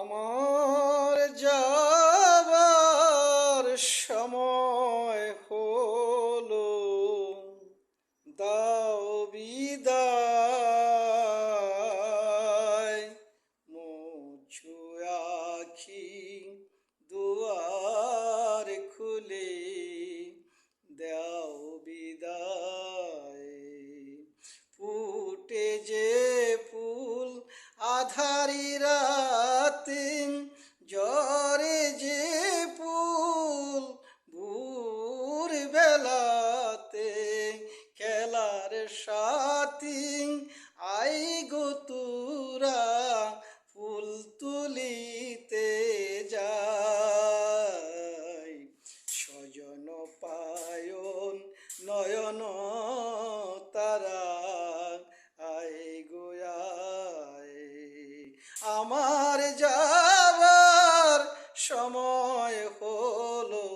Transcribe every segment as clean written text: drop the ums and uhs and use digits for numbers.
আমার যাবার সময় হলো, দাও বিদায়। মুছু আখি দুয়ার খুলে, দাও বিদায়। ফুটে যে ফুল আধারি রাতে, ঝরে যে ফুল ভোর বেলাতে, খেলার সাথী আই গো তোরা ফুল তুলিতে যাই। স্বজন পায়ন নয়ন তারা, আয় গো আয়। আমার যাবার সময় হলো,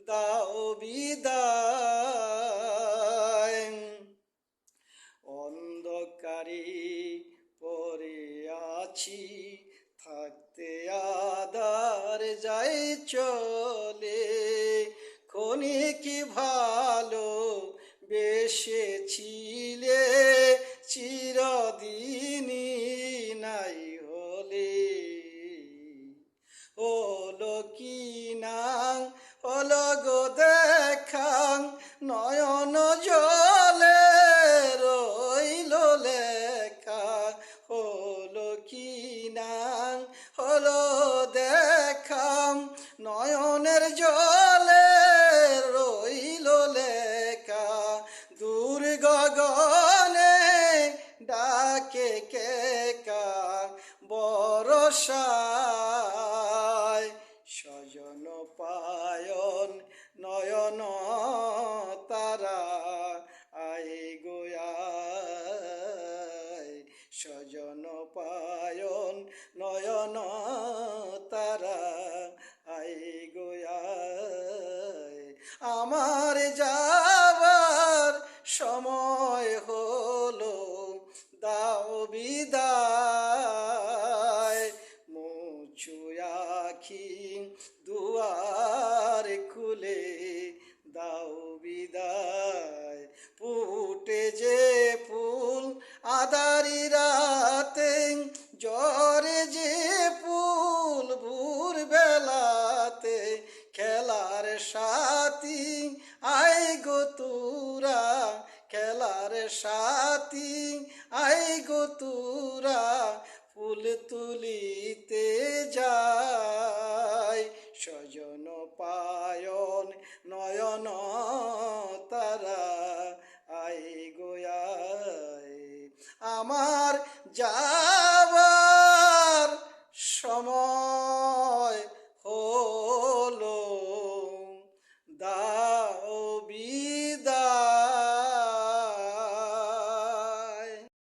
দাও বিদায়। অন্ধকারে পড়ে আছি, থাকতে আধার যাই চলে। ক্ষণিক ভালো বেসেছিলে, চিরদিনই নাই হলে। হলো কি না হলো গো দেখা, নয়ন জলে রইল লেখা। হলো কি না হলো দেখা, নয়নের জলে রইল লেখা। দূর গগনে ডাকে কে কা বরষায়। স্বজন পায়ন নয়ন তারা, আয় গো আয়। স্বজন পায়ন নয়ন তারা, আয় গো আয়। আমার যাবার সময় হলো, দাও বিদায়। মুছু আখি দুয়ার খুলে, দাও বিদায়। ফুটে যে ফুল আধারি রাতে, ঝরে যে ফুল ভোর বেলাতে, খেলার সাথী আই গো তোরা, খেলার সাথী আই গো তোরা ফুল তুলিতে যা।